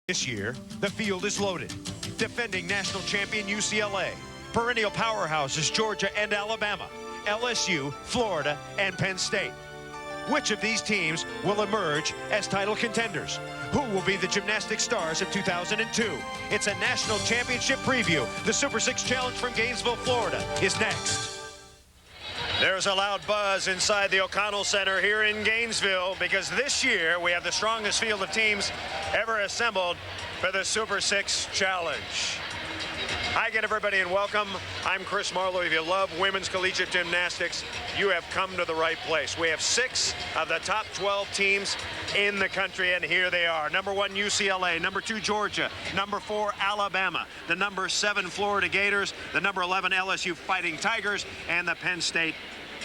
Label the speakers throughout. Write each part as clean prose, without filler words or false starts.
Speaker 1: This year, the field is loaded. Defending national champion UCLA, perennial powerhouses Georgia and Alabama, LSU, Florida, and Penn State. Which of these teams will emerge as title contenders? Who will be the gymnastics stars of 2002? It's a national championship preview. The Super 6 Challenge from Gainesville, Florida is next. There's a loud buzz inside the O'Connell Center here in Gainesville because this year we have the strongest field of teams ever assembled for the Super 6 Challenge. Hi again, everybody, and welcome. I'm Chris Marlowe. If you love women's collegiate gymnastics, you have come to the right place. We have 6 of the top 12 teams in the country, and here they are. Number 1, UCLA. Number 2, Georgia. Number 4, Alabama. The number 7, Florida Gators. The number 11, LSU Fighting Tigers. And the Penn State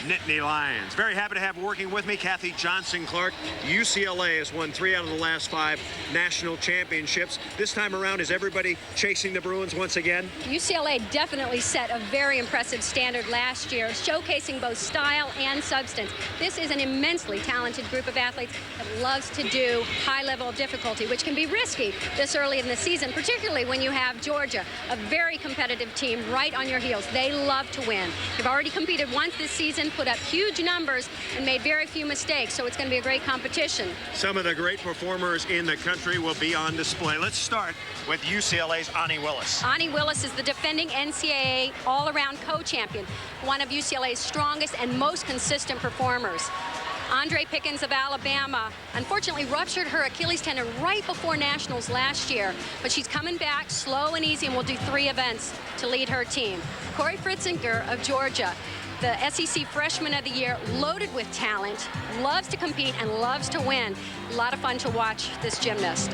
Speaker 1: Nittany Lions. Very happy to have working with me Kathy Johnson-Clark. UCLA has won 3 out of the last 5 national championships. This time around, is everybody chasing the Bruins once again?
Speaker 2: UCLA definitely set a very impressive standard last year, showcasing both style and substance. This is an immensely talented group of athletes that loves to do high level of difficulty, which can be risky this early in the season, particularly when you have Georgia, a very competitive team right on your heels. They love to win. They've already competed once this season, put up huge numbers, and made very few mistakes, so it's going to be a great competition.
Speaker 1: Some of the great performers in the country will be on display. Let's start with UCLA's Ani Willis.
Speaker 2: Ani Willis is the defending NCAA all-around co-champion, one of UCLA's strongest and most consistent performers. Andre Pickens of Alabama unfortunately ruptured her Achilles tendon right before nationals last year, but she's coming back slow and easy and will do 3 events to lead her team. Corey Fritzinger of Georgia, the SEC Freshman of the Year, loaded with talent, loves to compete and loves to win. A lot of fun to watch this gymnast.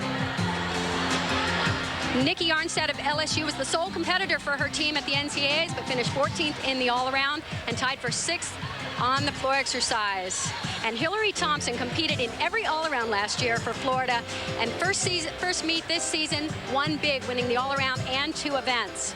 Speaker 2: Nikki Arnstead of LSU was the sole competitor for her team at the NCAAs, but finished 14th in the all-around and tied for 6th on the floor exercise. And Hillary Thompson competed in every all-around last year for Florida, and first meet this season, won big, winning the all-around and 2 events.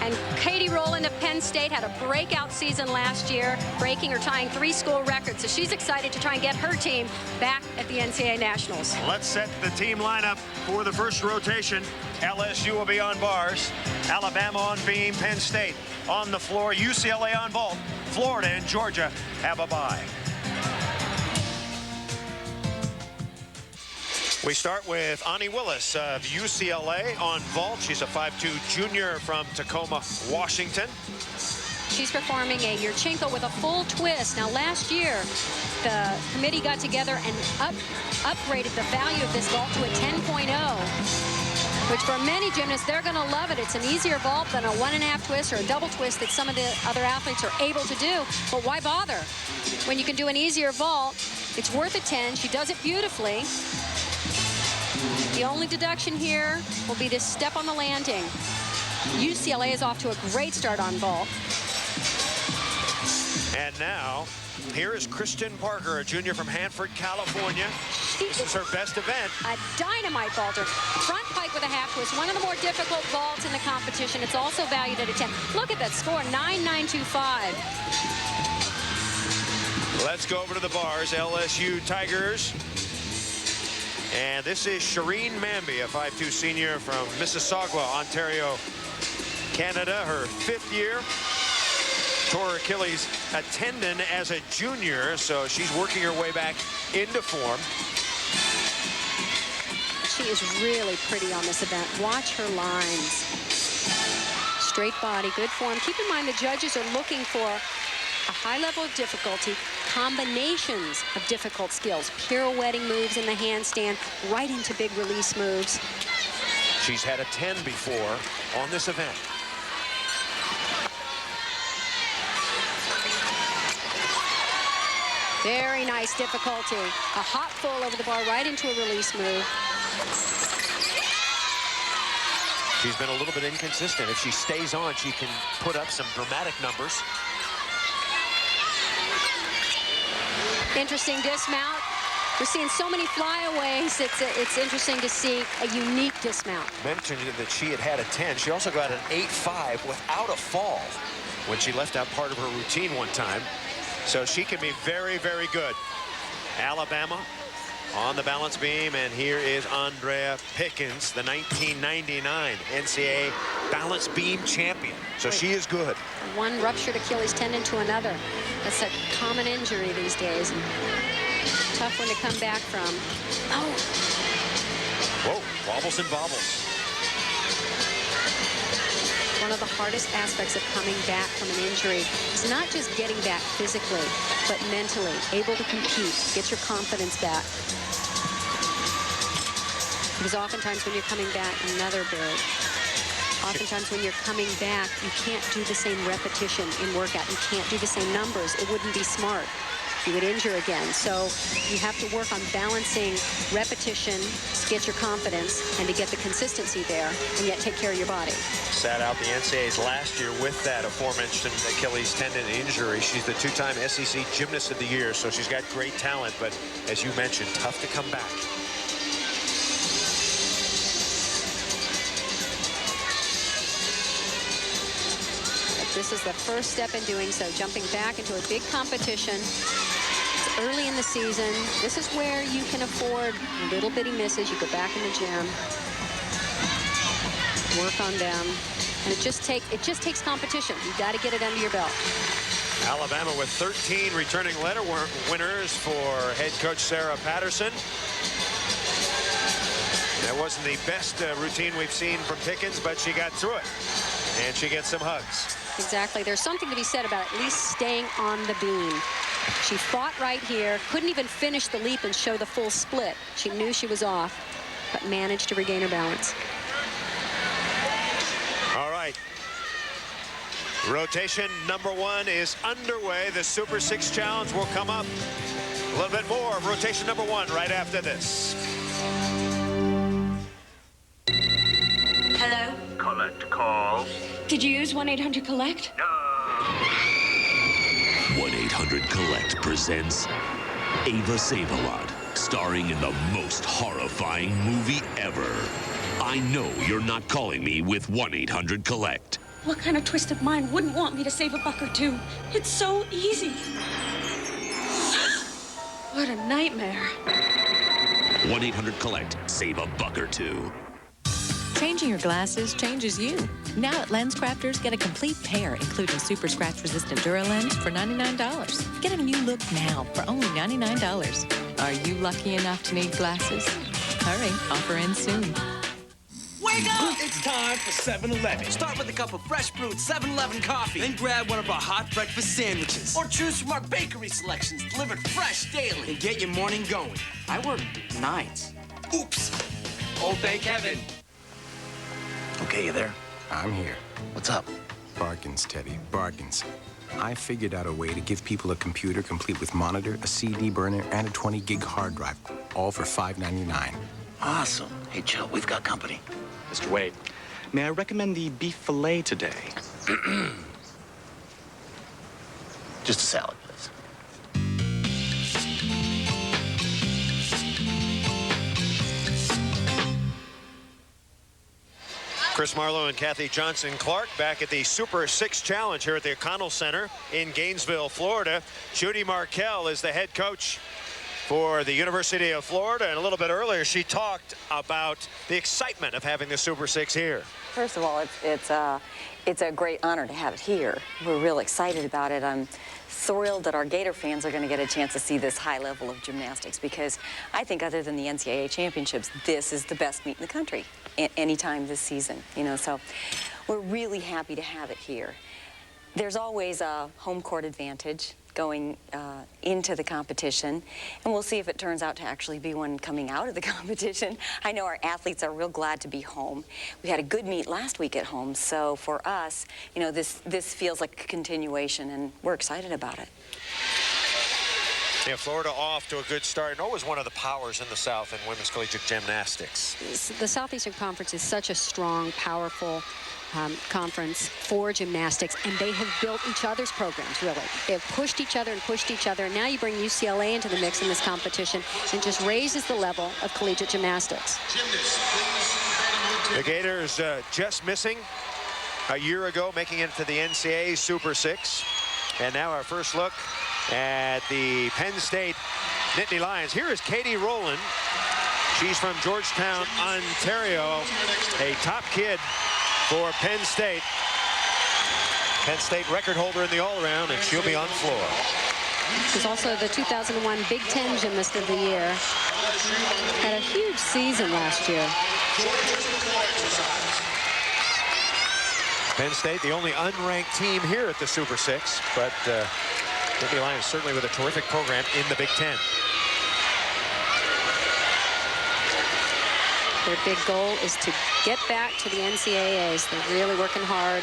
Speaker 2: And Katie Rowland of Penn State had a breakout season last year, breaking or tying 3 school records. So she's excited to try and get her team back at the NCAA Nationals.
Speaker 1: Let's set the team lineup for the first rotation. LSU will be on bars, Alabama on beam, Penn State on the floor, UCLA on vault, Florida and Georgia have a bye. We start with Ani Willis of UCLA on vault. She's a 5'2" junior from Tacoma, Washington.
Speaker 2: She's performing a Yurchenko with a full twist. Now, last year, the committee got together and upgraded the value of this vault to a 10.0, which for many gymnasts, they're going to love it. It's an easier vault than a 1.5 twist or a double twist that some of the other athletes are able to do. But why bother? When you can do an easier vault, it's worth a 10. She does it beautifully. The only deduction here will be this step on the landing. UCLA is off to a great start on vault.
Speaker 1: And now, here is Kristen Parker, a junior from Hanford, California. This is her best event.
Speaker 2: A dynamite vaulter. Front pike with a half twist, one of the more difficult vaults in the competition. It's also valued at a 10. Look at that score, 9.925.
Speaker 1: Let's go over to the bars, LSU Tigers. And this is Shireen Mamby, a 5'2" senior from Mississauga, Ontario, Canada, her 5th year. Tore her Achilles a tendon as a junior, so she's working her way back into form.
Speaker 2: She is really pretty on this event. Watch her lines. Straight body, good form. Keep in mind the judges are looking for a high level of difficulty, combinations of difficult skills, pirouetting moves in the handstand, right into big release moves.
Speaker 1: She's had a 10 before on this event.
Speaker 2: Very nice difficulty. A hop full over the bar, right into a release move.
Speaker 1: She's been a little bit inconsistent. If she stays on, she can put up some dramatic numbers.
Speaker 2: Interesting dismount. We're seeing so many flyaways. It's interesting to see a unique dismount.
Speaker 1: Mentioned that she had a 10. She also got an 8.5 without a fall when she left out part of her routine one time. So she can be very, very good. Alabama on the balance beam, and here is Andrea Pickens, the 1999 NCAA balance beam champion. So she is good.
Speaker 2: One ruptured Achilles tendon to another. That's a common injury these days. And tough one to come back from. Oh.
Speaker 1: Whoa, wobbles and bobbles.
Speaker 2: One of the hardest aspects of coming back from an injury is not just getting back physically, but mentally, able to compete, get your confidence back. Because oftentimes when you're coming back, another big. Oftentimes when you're coming back, you can't do the same repetition in workout. You can't do the same numbers. It wouldn't be smart. You would injure again. So you have to work on balancing repetition to get your confidence and to get the consistency there, and yet take care of your body.
Speaker 1: Sat out the NCAAs last year with that aforementioned Achilles tendon injury. She's the two-time SEC Gymnast of the Year, so she's got great talent, but as you mentioned, tough to come back.
Speaker 2: This is the first step in doing so, jumping back into a big competition. It's early in the season. This is where you can afford little bitty misses. You go back in the gym, work on them, and it just takes competition. You got to get it under your belt.
Speaker 1: Alabama with 13 returning letter winners for head coach Sarah Patterson. That wasn't the best routine we've seen from Pickens, but she got through it, and she gets some hugs.
Speaker 2: Exactly. There's something to be said about at least staying on the beam. She fought right here, couldn't even finish the leap and show the full split. She knew she was off, but managed to regain her balance.
Speaker 1: All right. Rotation number 1 is underway. The Super 6 Challenge will come up. A little bit more of rotation number 1 right after this.
Speaker 3: Hello?
Speaker 4: Collect calls.
Speaker 3: Did you use 1-800-COLLECT?
Speaker 4: No.
Speaker 5: 1-800-COLLECT presents Ava Save-A-Lot, starring in the most horrifying movie ever. I know you're not calling me with 1-800-COLLECT.
Speaker 3: What kind of twisted mind wouldn't want me to save a buck or two? It's so easy. What a nightmare.
Speaker 5: 1-800-COLLECT. Save a buck or two.
Speaker 6: Changing your glasses changes you. Now at LensCrafters, get a complete pair, including super scratch-resistant DuraLens for $99. Get a new look now for only $99. Are you lucky enough to need glasses? Hurry, offer ends soon.
Speaker 7: Wake up! It's time for 7-Eleven. Start with a cup of fresh brewed 7-Eleven coffee. Then grab one of our hot breakfast sandwiches. Or choose from our bakery selections delivered fresh daily. And get your morning going. I work nights. Oops. Old day, Kevin.
Speaker 8: Okay, you there?
Speaker 9: I'm here.
Speaker 8: What's up?
Speaker 9: Bargains, Teddy, bargains. I figured out a way to give people a computer complete with monitor, a CD burner, and a 20-gig hard drive, all for $5.99.
Speaker 8: Awesome. Hey, Joe, we've got company.
Speaker 10: Mr. Wade, may I recommend the beef fillet today?
Speaker 8: Just a salad, please.
Speaker 1: Chris Marlowe and Kathy Johnson-Clark back at the Super 6 Challenge here at the O'Connell Center in Gainesville, Florida. Judy Markell is the head coach for the University of Florida, and a little bit earlier she talked about the excitement of having the Super 6 here.
Speaker 11: First of all, it's a great honor to have it here. We're real excited about it. I'm thrilled that our Gator fans are going to get a chance to see this high level of gymnastics, because I think other than the NCAA championships, this is the best meet in the country anytime this season, you know, so we're really happy to have it here. There's always a home court advantage going into the competition, and we'll see if it turns out to actually be one coming out of the competition. I know our athletes are real glad to be home. We had a good meet last week at home, so for us, you know, this feels like a continuation, and we're excited about it.
Speaker 1: Yeah, Florida off to a good start, and always one of the powers in the South in women's collegiate gymnastics.
Speaker 2: The Southeastern Conference is such a strong, powerful conference for gymnastics, and they have built each other's programs, really. They've pushed each other and pushed each other, and now you bring UCLA into the mix in this competition, and just raises the level of collegiate gymnastics.
Speaker 1: The Gators just missing a year ago, making it to the NCAA Super 6. And now our first look at the Penn State Nittany Lions. Here is Katie Rowland. She's from Georgetown, Ontario, a top kid for Penn State. Penn State record holder in the all-around, and she'll be on the floor.
Speaker 2: She's also the 2001 Big Ten Gymnast of the Year. Had a huge season last year.
Speaker 1: Penn State, the only unranked team here at the Super Six, but Nittany Lions certainly with a terrific program in the Big Ten.
Speaker 2: Their big goal is to get back to the NCAAs. They're really working hard.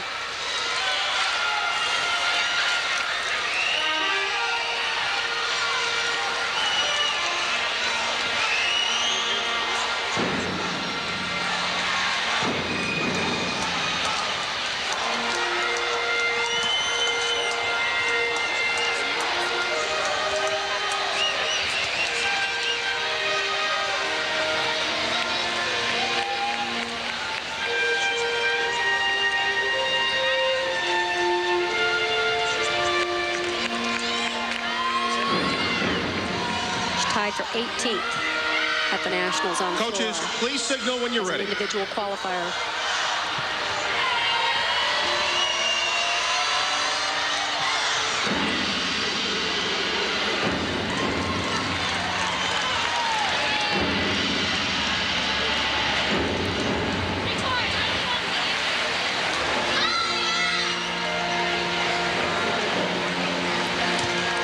Speaker 2: Tied for 18th at the Nationals on the
Speaker 4: Coaches,
Speaker 2: floor.
Speaker 4: please signal when you're ready.
Speaker 2: Individual qualifier.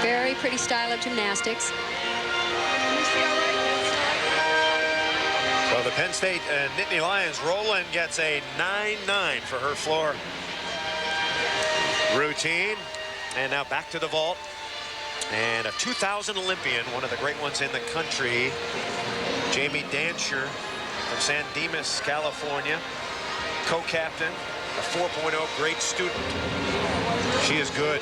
Speaker 2: Very pretty style of gymnastics.
Speaker 1: So the Penn State Nittany Lions, Rowland gets a 9-9 for her floor routine. And now back to the vault. And a 2000 Olympian, one of the great ones in the country, Jamie Dancher from San Dimas, California, co-captain, a 4.0 grade student. She is good.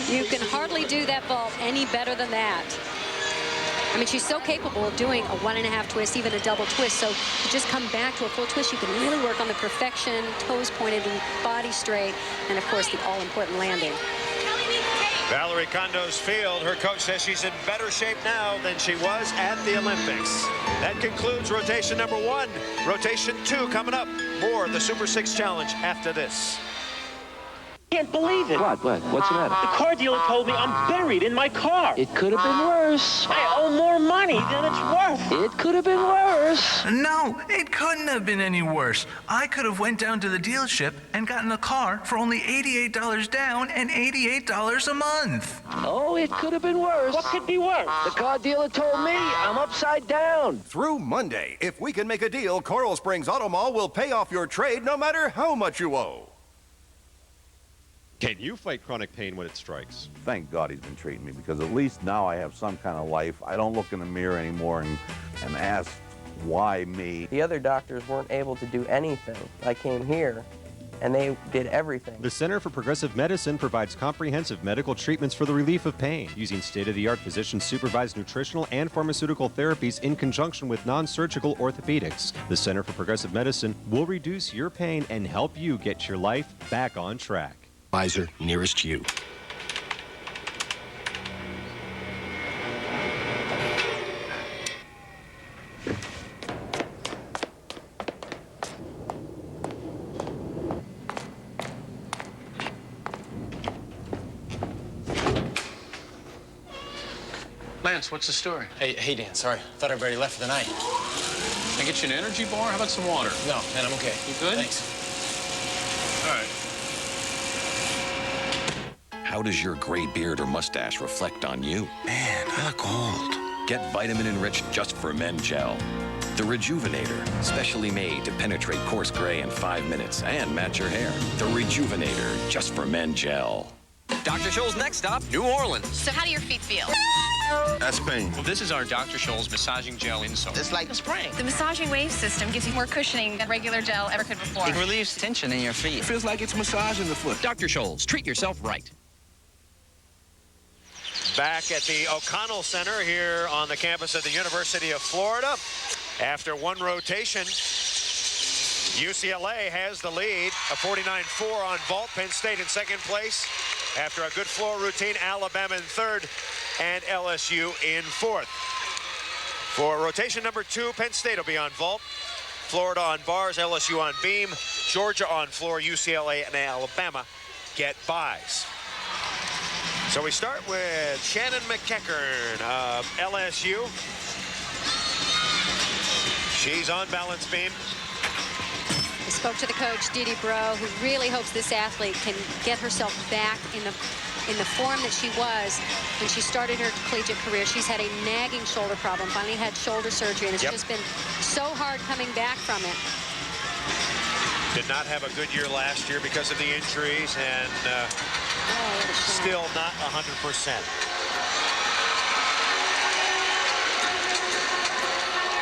Speaker 2: You can hardly do that vault any better than that. I mean, she's so capable of doing a 1.5 twist, even a double twist. So to just come back to a full twist, you can really work on the perfection, toes pointed and body straight, and of course the all-important landing.
Speaker 1: Valerie Condos Field, her coach says she's in better shape now than she was at the Olympics. That concludes rotation number 1. Rotation 2 coming up. More of the Super 6 Challenge after this.
Speaker 12: Can't believe it.
Speaker 13: What? What's the matter?
Speaker 12: The car dealer told me I'm buried in my car.
Speaker 13: It could have been worse.
Speaker 12: I owe more money than it's worth.
Speaker 13: It could have been worse.
Speaker 14: No, it couldn't have been any worse. I could have went down to the dealership and gotten a car for only $88 down and $88 a month.
Speaker 13: Oh, it could have been worse.
Speaker 12: What could be worse?
Speaker 13: The car dealer told me I'm upside down.
Speaker 15: Through Monday, if we can make a deal, Coral Springs Auto Mall will pay off your trade no matter how much you owe.
Speaker 16: Can you fight chronic pain when it strikes?
Speaker 17: Thank God he's been treating me, because at least now I have some kind of life. I don't look in the mirror anymore and ask, why me?
Speaker 18: The other doctors weren't able to do anything. I came here, and they did everything.
Speaker 16: The Center for Progressive Medicine provides comprehensive medical treatments for the relief of pain, using state-of-the-art physician-supervised nutritional and pharmaceutical therapies in conjunction with non-surgical orthopedics. The Center for Progressive Medicine will reduce your pain and help you get your life back on track.
Speaker 9: Advisor nearest you.
Speaker 19: Lance, what's the story?
Speaker 20: Hey, Dan, sorry. Thought everybody left for the night.
Speaker 19: Can I get you an energy bar? How about some water?
Speaker 20: No, man, I'm okay.
Speaker 19: You good?
Speaker 20: Thanks.
Speaker 19: All right.
Speaker 21: How does your gray beard or mustache reflect on you?
Speaker 22: Man, I look old.
Speaker 21: Get vitamin-enriched Just for Men gel. The Rejuvenator, specially made to penetrate coarse gray in 5 minutes and match your hair. The Rejuvenator, Just for Men gel.
Speaker 23: Dr. Scholl's next stop, New Orleans.
Speaker 24: So how do your feet feel?
Speaker 22: That's pain.
Speaker 19: Well, this is our Dr. Scholl's massaging gel insole.
Speaker 24: It's like a spring. The massaging wave system gives you more cushioning than regular gel ever could before.
Speaker 23: It relieves tension in your feet.
Speaker 22: It feels like it's massaging the foot.
Speaker 23: Dr. Scholl's, treat yourself right.
Speaker 1: Back at the O'Connell Center here on the campus of the University of Florida. After one rotation, UCLA has the lead, a 49-4 on vault. Penn State in second place. After a good floor routine, Alabama in third. and LSU in fourth. For rotation number 2, Penn State will be on vault. Florida on bars, LSU on beam, Georgia on floor, UCLA and Alabama get buys. So we start with Shannon McEachern of LSU. She's on balance beam.
Speaker 2: I spoke to the coach, Didi Bro, who really hopes this athlete can get herself back in the form that she was when she started her collegiate career. She's had a nagging shoulder problem, finally had shoulder surgery, and it's just been so hard coming back from it.
Speaker 1: Did not have a good year last year because of the injuries, and still not 100%.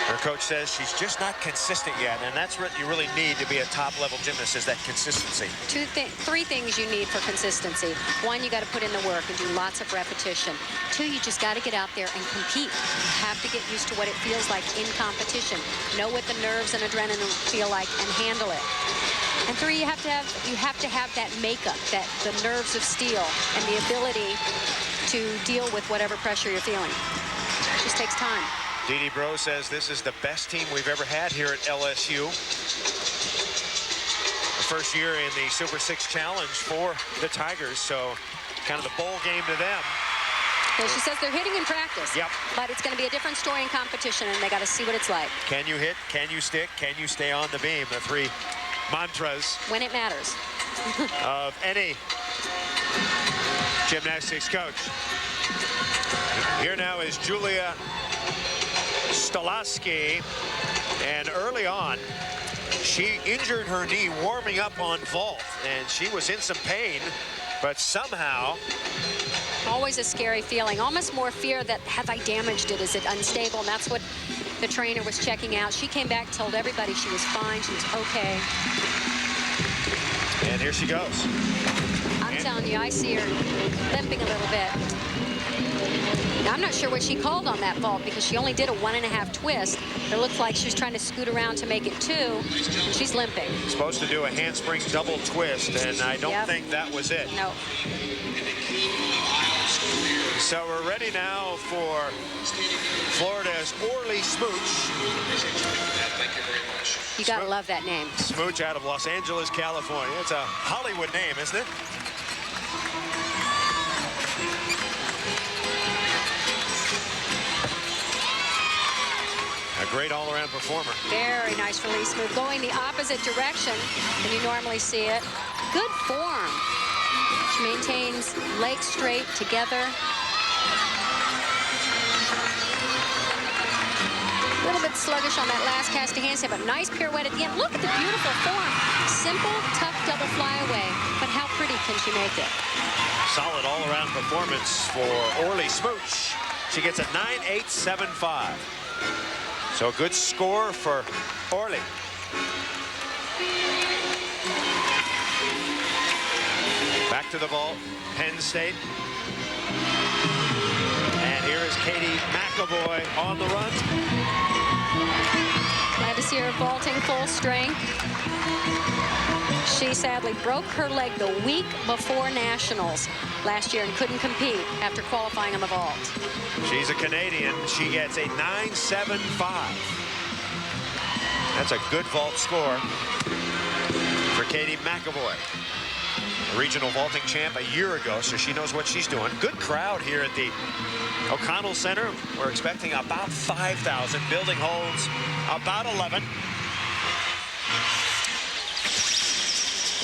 Speaker 1: Her coach says she's just not consistent yet, and that's what you really need to be a top-level gymnast, is that consistency.
Speaker 2: Three things you need for consistency. One, you got to put in the work and do lots of repetition. 2, you just got to get out there and compete. You have to get used to what it feels like in competition. Know what the nerves and adrenaline feel like and handle it. And 3, you have to have that makeup, the nerves of steel, and the ability to deal with whatever pressure you're feeling. It just takes time.
Speaker 1: Didi Bro says this is the best team we've ever had here at LSU. The first year in the Super 6 Challenge for the Tigers, so kind of the bowl game to them.
Speaker 2: Yeah, she says they're hitting in practice, but it's going to be a different story in competition, and they got to see what it's like.
Speaker 1: Can you hit? Can you stick? Can you stay on the beam? The 3 mantras.
Speaker 2: When it matters.
Speaker 1: Of any gymnastics coach. Here now is Julia Stolasky, and early on she injured her knee warming up on vault, and she was in some pain, but somehow
Speaker 2: always a scary feeling, almost more fear that have I damaged it, is it unstable, and that's what the trainer was checking out. She came back, told everybody she was fine, she was okay,
Speaker 1: and here she goes.
Speaker 2: I'm telling you, I see her limping a little bit. Now, I'm not sure what she called on that vault because she only did a 1.5 twist. It looked like she was trying to scoot around to make it 2, and she's limping.
Speaker 1: Supposed to do a handspring double twist, and I don't think that was it.
Speaker 2: No.
Speaker 1: So we're ready now for Florida's Orly Smooch.
Speaker 2: You gotta love that name.
Speaker 1: Smooch out of Los Angeles, California. It's a Hollywood name, isn't it? A great all-around performer.
Speaker 2: Very nice release move, going the opposite direction than you normally see it. Good form. She maintains legs straight together. A little bit sluggish on that last cast to handstand, but nice pirouette at the end. Look at the beautiful form. Simple, tough double flyaway, but how pretty can she make it?
Speaker 1: Solid all-around performance for Orly Smooch. She gets a 9.875. So a good score for Orly. Back to the vault, Penn State. And here is Katie McAvoy on the run.
Speaker 2: Glad to see her vaulting full strength. She sadly broke her leg the week before Nationals last year and couldn't compete after qualifying on the vault.
Speaker 1: She's a Canadian. She gets a 9.75. That's a good vault score for Katie McAvoy. Regional vaulting champ a year ago, so she knows what she's doing. Good crowd here at the O'Connell Center. We're expecting about 5,000. Building holds about 11.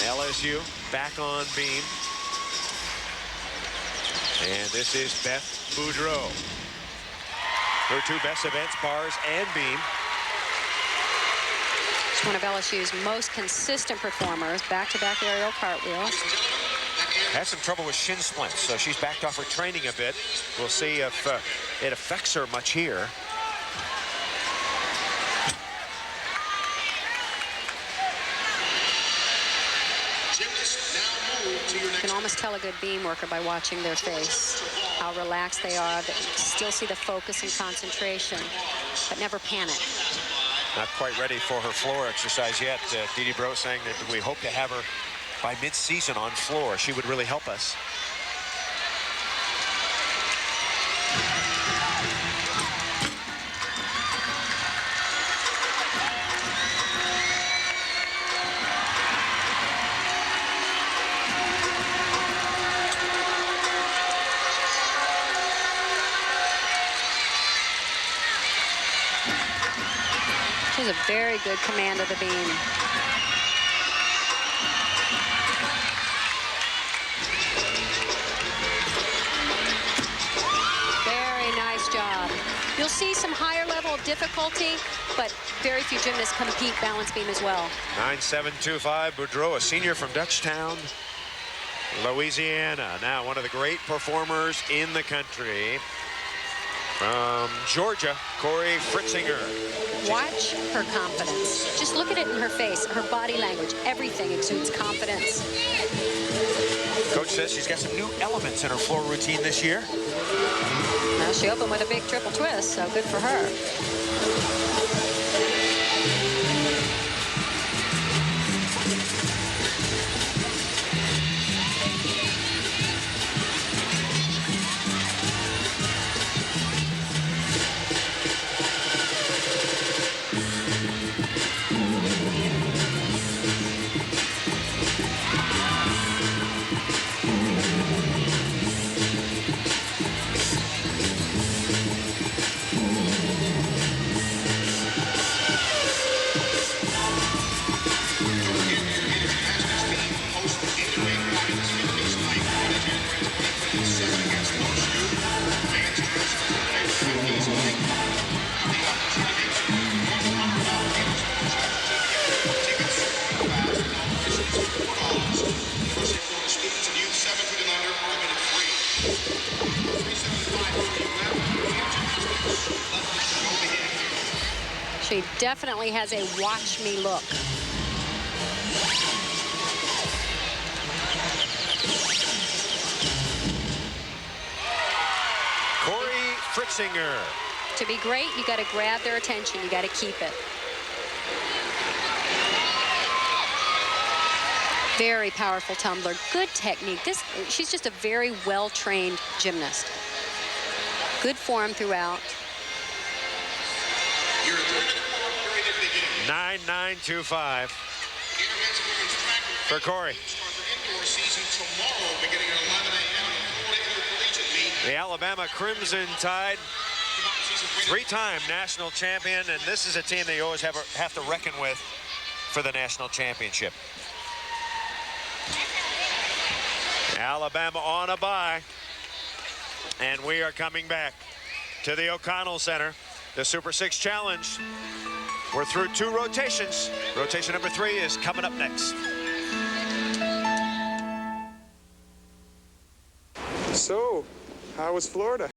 Speaker 1: LSU back on beam. And this is Beth Boudreau. Her 2 best events, bars and beam.
Speaker 2: She's one of LSU's most consistent performers. Back-to-back aerial cartwheels.
Speaker 1: Had some trouble with shin splints, so she's backed off her training a bit. We'll see if it affects her much here.
Speaker 2: You can almost tell a good beam worker by watching their face, how relaxed they are. They still see the focus and concentration, but never panic.
Speaker 1: Not quite ready for her floor exercise yet. Didi Bro saying that we hope to have her by mid-season on floor. She would really help us.
Speaker 2: has a very good command of the beam. Very nice job. You'll see some higher level of difficulty, but very few gymnasts compete balance beam as well.
Speaker 1: 9.725, Boudreau, a senior from Dutchtown, Louisiana. Now one of the great performers in the country. From Georgia, Corey Fritzinger.
Speaker 2: Watch her confidence. Just look at it in her face, her body language, everything exudes confidence.
Speaker 1: Coach says she's got some new elements in her floor routine this year.
Speaker 2: Well, she opened with a big triple twist, so good for her. She definitely has a watch me look.
Speaker 1: Corey Fritzinger.
Speaker 2: To be great, you got to grab their attention. You got to keep it. Very powerful tumbler. Good technique. She's just a very well-trained gymnast. Good form throughout.
Speaker 1: 9.925 for Corey. The Alabama Crimson Tide, three-time national champion, and this is a team that you always have to reckon with for the national championship. Alabama on a bye, and we are coming back to the O'Connell Center, the Super 6 Challenge. We're through 2 rotations. Rotation number 3 is coming up next.
Speaker 3: So, how was Florida?